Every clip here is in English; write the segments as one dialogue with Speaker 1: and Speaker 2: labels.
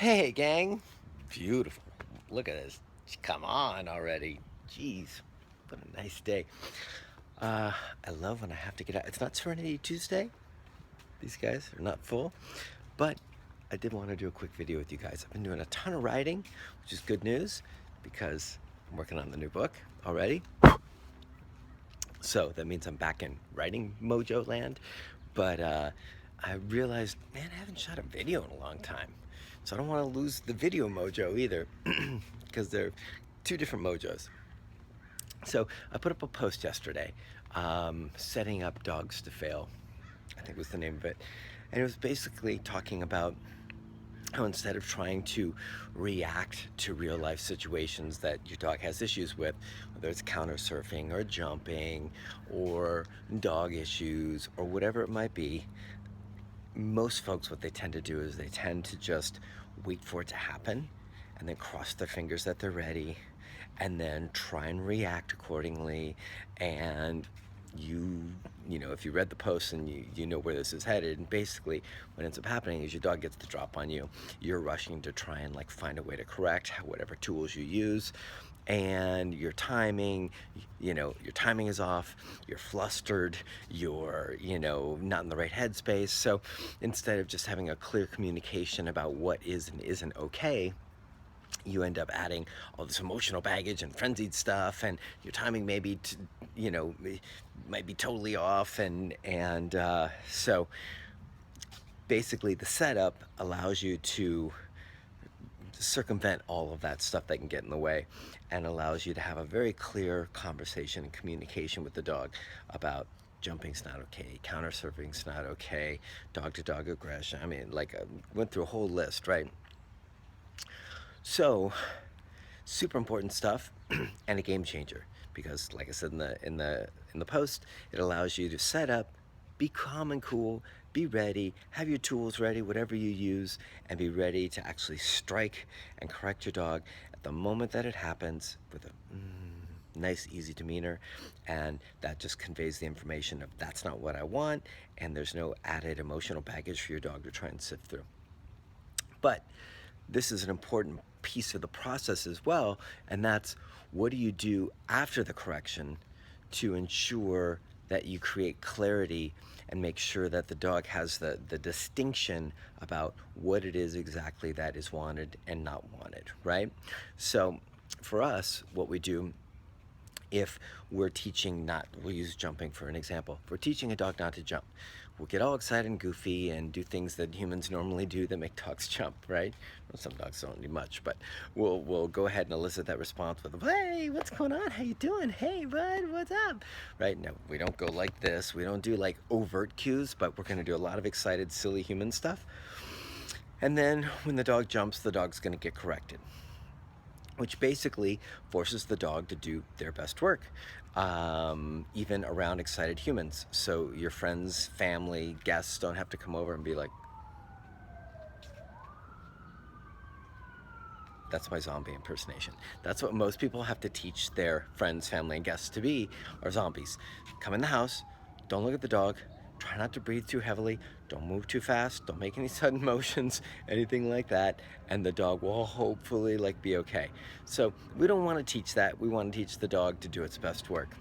Speaker 1: Hey, gang. Beautiful. Look at this. Come on already. Jeez. What a nice day. Uh, I love when I have to get out. It's not Serenity Tuesday. These guys are not full. But I did want to do a quick video with you guys. I've been doing a ton of writing, which is good news because I'm working on the new book already. So that means I'm back in writing mojo land. But I realized, man, I haven't shot a video in a long time. So I don't want to lose the video mojo either because they're two different mojos. So I put up a post yesterday, setting up dogs to fail, I think was the name of it. And it was basically talking about how instead of trying to react to real life situations that your dog has issues with, whether it's counter surfing or jumping or dog issues or whatever it might be, most folks, what they tend to do is they tend to just wait for it to happen and then cross their fingers that they're ready and then try and react accordingly. And you know, if you read the post and you know where this is headed, and basically what ends up happening is your dog gets the drop on you. You're rushing to try and like find a way to correct whatever tools you use, and your timing, your timing is off, you're flustered, you're, not in the right headspace. So instead of just having a clear communication about what is and isn't okay, you end up adding all this emotional baggage and frenzied stuff, and your timing maybe might be totally off, and so basically the setup allows you to circumvent all of that stuff that can get in the way, and allows you to have a very clear conversation and communication with the dog about jumping's not okay, counter surfing's not okay, dog to dog aggression. I mean, like, I went through a whole list, right? So super important stuff and a game changer, because like I said in the post, it allows you to set up, be calm and cool, be ready, have your tools ready, whatever you use, and be ready to actually strike and correct your dog at the moment that it happens with a nice easy demeanor. And that just conveys the information of that's not what I want, and there's no added emotional baggage for your dog to try and sift through. But this is an important piece of the process as well, and that's, what do you do after the correction to ensure that you create clarity and make sure that the dog has the distinction about what it is exactly that is wanted and not wanted, right? So for us, what we do, if we're teaching not, we'll use jumping for an example. If we're teaching a dog not to jump, we'll get all excited and goofy and do things that humans normally do that make dogs jump, right? Well, some dogs don't do much, but we'll go ahead and elicit that response with, hey, what's going on? How you doing? Hey, bud, what's up? Right? No, we don't go like this. We don't do like overt cues, but we're gonna do a lot of excited, silly human stuff. And then when the dog jumps, the dog's gonna get corrected, which basically forces the dog to do their best work, even around excited humans. So your friends, family, guests don't have to come over and be like, that's my zombie impersonation. That's what most people have to teach their friends, family, and guests to be, are zombies. Come in the house, don't look at the dog, try not to breathe too heavily, don't move too fast, don't make any sudden motions, anything like that, and the dog will hopefully be okay. So we don't want to teach that. We want to teach the dog to do its best work.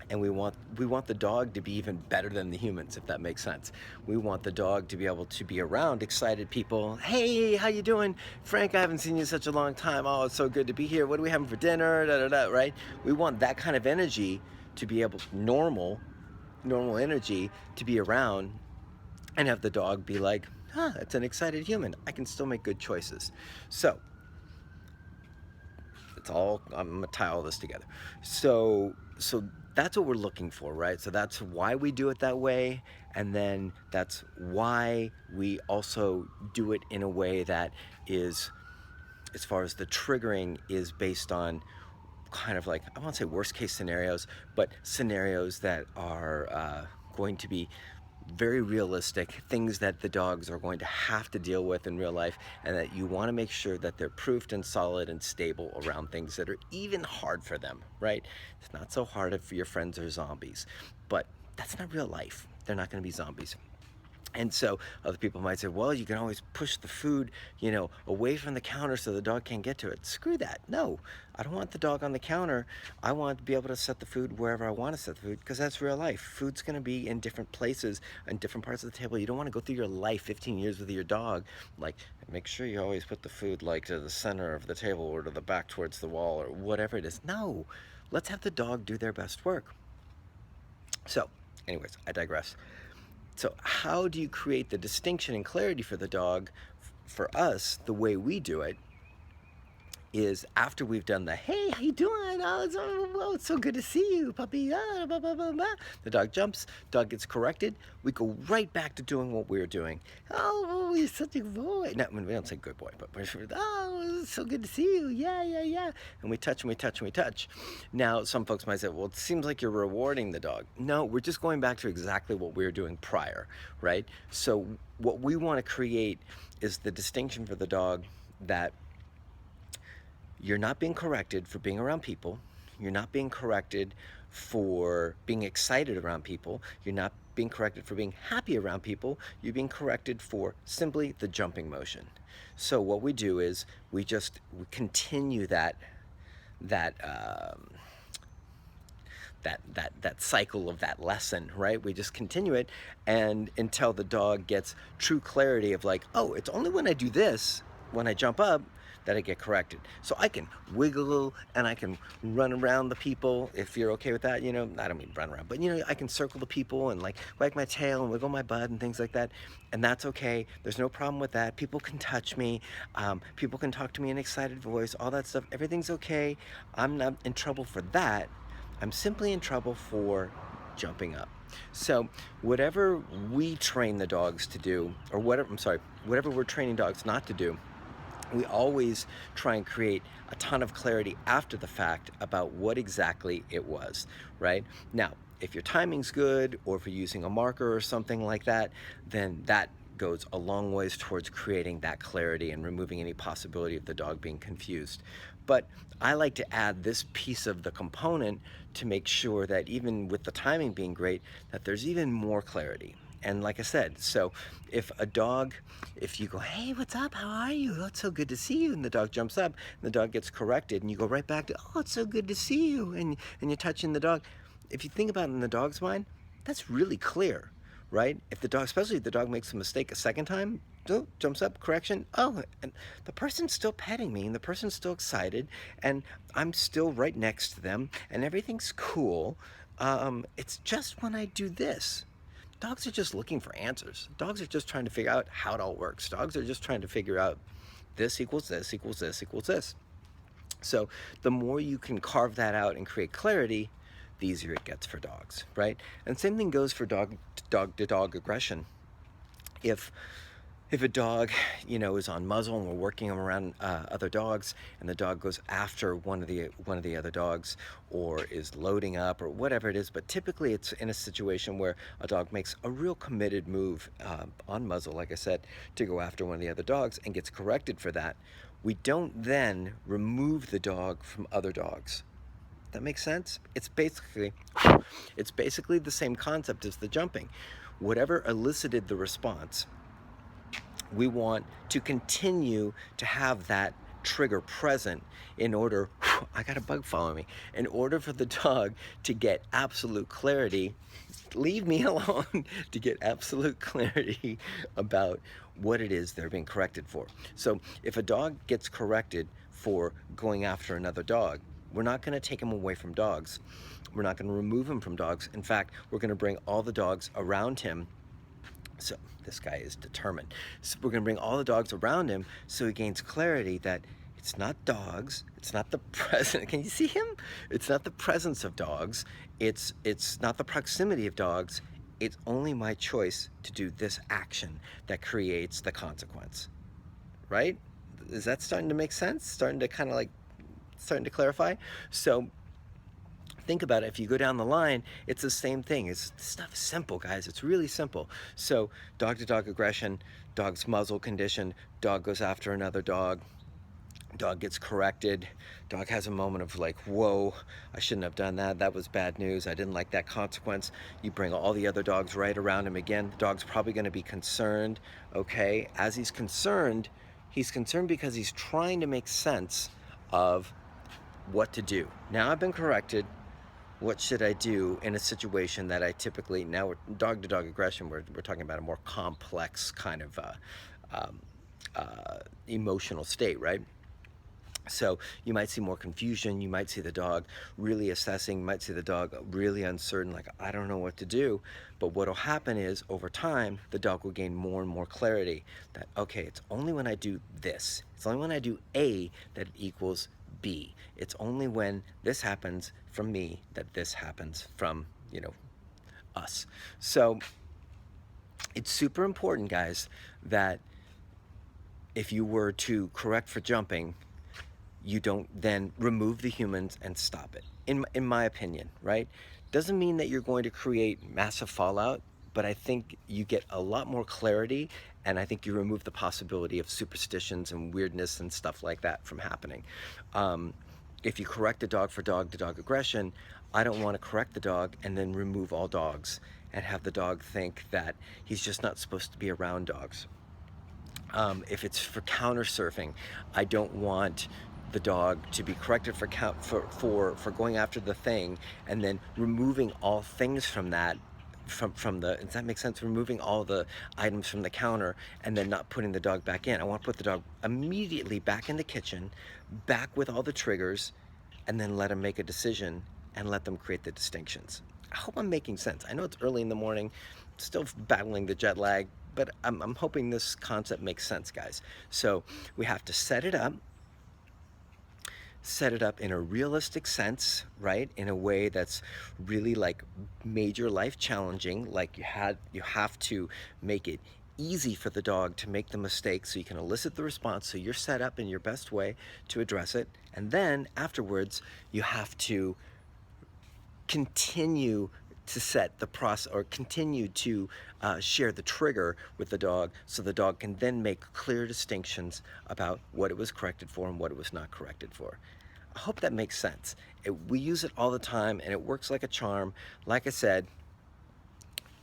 Speaker 1: And we want the dog to be even better than the humans, if that makes sense. We want the dog to be able to be around excited people. Hey, how you doing? Frank, I haven't seen you in such a long time. Oh, it's so good to be here. What are we having for dinner? Da, da, da, right? We want that kind of energy to be able, normal energy to be around, and have the dog be like, it's an excited human. I can still make good choices. So it's all, I'm gonna tie all this together. So that's what we're looking for, right? So that's why we do it that way, and then that's why we also do it in a way that is, as far as the triggering, is based on kind of like, I won't say worst case scenarios, but scenarios that are going to be very realistic, things that the dogs are going to have to deal with in real life, and that you want to make sure that they're proofed and solid and stable around things that are even hard for them, right? It's not so hard if your friends are zombies, but that's not real life. They're not going to be zombies. And so other people might say, well, you can always push the food, away from the counter so the dog can't get to it. Screw that. No, I don't want the dog on the counter. I want to be able to set the food wherever I want to set the food, because that's real life. Food's going to be in different places and different parts of the table. You don't want to go through your life 15 years with your dog. Like, make sure you always put the food like to the center of the table or to the back towards the wall or whatever it is. No, let's have the dog do their best work. So, anyways, I digress. So how do you create the distinction and clarity for the dog? For us, the way we do it is after we've done the, hey, how you doing? It's so good to see you, puppy. Blah, blah, blah, blah. The dog jumps, dog gets corrected. We go right back to doing what we were doing. Oh, you're such a good boy. No, we don't say good boy, but we're, oh, it's so good to see you. Yeah, yeah, yeah. And we touch and we touch and we touch. Now, some folks might say, well, it seems like you're rewarding the dog. No, we're just going back to exactly what we were doing prior, right? So what we want to create is the distinction for the dog that you're not being corrected for being around people. You're not being corrected for being excited around people. You're not being corrected for being happy around people. You're being corrected for simply the jumping motion. So what we do is we continue that cycle of that lesson, right? We just continue it, and until the dog gets true clarity of like, oh, it's only when I do this, when I jump up, that I get corrected. So I can wiggle and I can run around the people, if you're okay with that. I don't mean run around, but I can circle the people and like wag my tail and wiggle my butt and things like that. And that's okay. There's no problem with that. People can touch me. People can talk to me in an excited voice, all that stuff. Everything's okay. I'm not in trouble for that. I'm simply in trouble for jumping up. So whatever we train the dogs to do, or whatever we're training dogs not to do, we always try and create a ton of clarity after the fact about what exactly it was, right? Now, if your timing's good, or if you're using a marker or something like that, then that goes a long ways towards creating that clarity and removing any possibility of the dog being confused. But I like to add this piece of the component to make sure that even with the timing being great, that there's even more clarity. And like I said, so if you go, hey, what's up? How are you? Oh, it's so good to see you. And the dog jumps up and the dog gets corrected and you go right back to, oh, it's so good to see you. And you're touching the dog. If you think about it in the dog's mind, that's really clear, right? Especially if the dog makes a mistake a second time, jumps up, correction, oh, and the person's still petting me and the person's still excited and I'm still right next to them and everything's cool. It's just when I do this. Dogs are just looking for answers. Dogs are just trying to figure out how it all works. Dogs are just trying to figure out this equals this equals this equals this. So the more you can carve that out and create clarity, the easier it gets for dogs, right? And same thing goes for dog-to-dog aggression. If a dog, is on muzzle and we're working them around other dogs, and the dog goes after one of the other dogs, or is loading up, or whatever it is, but typically it's in a situation where a dog makes a real committed move on muzzle, like I said, to go after one of the other dogs and gets corrected for that. We don't then remove the dog from other dogs. That makes sense? It's basically the same concept as the jumping. Whatever elicited the response, we want to continue to have that trigger present in order, I got a bug following me, in order for the dog to get absolute clarity, leave me alone, to get absolute clarity about what it is they're being corrected for. So if a dog gets corrected for going after another dog, we're not going to take him away from dogs. We're not going to remove him from dogs. In fact, we're going to bring all the dogs around him. So this guy is determined. So we're going to bring all the dogs around him so he gains clarity that it's not dogs, it's not the presence. Can you see him? It's not the presence of dogs. It's not the proximity of dogs. It's only my choice to do this action that creates the consequence. Right? Is that starting to make sense? Starting to clarify? So think about it. If you go down the line, it's the same thing. This stuff is simple, guys. It's really simple. So dog-to-dog aggression, dog's muzzle condition, dog goes after another dog, Dog gets corrected. Dog has a moment of like, whoa, I shouldn't have done that. That was bad news. I didn't like that consequence. You bring all the other dogs right around him again. The dog's probably going to be concerned. Okay, as he's concerned because he's trying to make sense of what to do. Now I've been corrected. What should I do in a situation that I typically, now dog-to-dog aggression, we're talking about a more complex kind of um, emotional state, right? So you might see more confusion, you might see the dog really assessing, you might see the dog really uncertain, like, I don't know what to do. But what will happen is, over time, the dog will gain more and more clarity that, okay, it's only when I do this, it's only when I do A that it equals B. It's only when this happens from me that this happens from, us. So it's super important, guys, that if you were to correct for jumping, you don't then remove the humans and stop it, in my opinion, right? Doesn't mean that you're going to create massive fallout, but I think you get a lot more clarity, and I think you remove the possibility of superstitions and weirdness and stuff like that from happening. If you correct a dog for dog-to-dog aggression, I don't want to correct the dog and then remove all dogs and have the dog think that he's just not supposed to be around dogs. If it's for counter surfing, I don't want the dog to be corrected for going after the thing and then removing all things from that, from the, does that make sense? Removing all the items from the counter and then not putting the dog back in. I want to put the dog immediately back in the kitchen, back with all the triggers, and then let them make a decision and let them create the distinctions. I hope I'm making sense. I know it's early in the morning, still battling the jet lag, but I'm hoping this concept makes sense, guys. So we have to set it up in a realistic sense, right? In a way that's really like major life challenging. Like you have to make it easy for the dog to make the mistake so you can elicit the response, so you're set up in your best way to address it. And then afterwards, you have to continue to set the process, or continue to share the trigger with the dog, so the dog can then make clear distinctions about what it was corrected for and what it was not corrected for. I hope that makes sense. We use it all the time and it works like a charm. Like I said,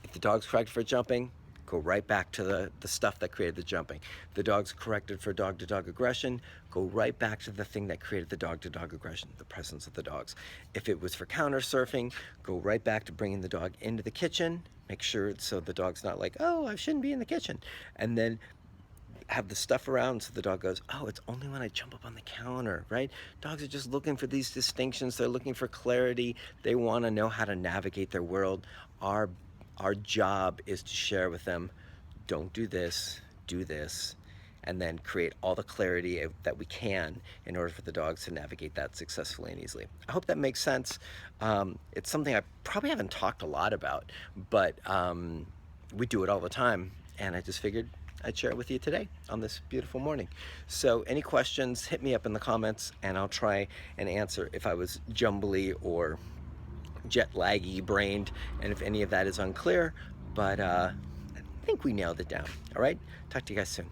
Speaker 1: if the dog's corrected for jumping, go right back to the stuff that created the jumping. If the dog's corrected for dog-to-dog aggression, go right back to the thing that created the dog-to-dog aggression, the presence of the dogs. If it was for counter surfing, go right back to bringing the dog into the kitchen. Make sure so the dog's not like, oh, I shouldn't be in the kitchen. And then have the stuff around so the dog goes, oh, it's only when I jump up on the counter, right? Dogs are just looking for these distinctions. They're looking for clarity. They want to know how to navigate their world. Our job is to share with them, don't do this, do this, and then create all the clarity that we can in order for the dogs to navigate that successfully and easily. I hope that makes sense. It's something I probably haven't talked a lot about, but we do it all the time, and I just figured I'd share it with you today on this beautiful morning. So any questions, hit me up in the comments, and I'll try and answer if I was jumbly or jet laggy brained, and if any of that is unclear, but I think we nailed it down. All right, talk to you guys soon.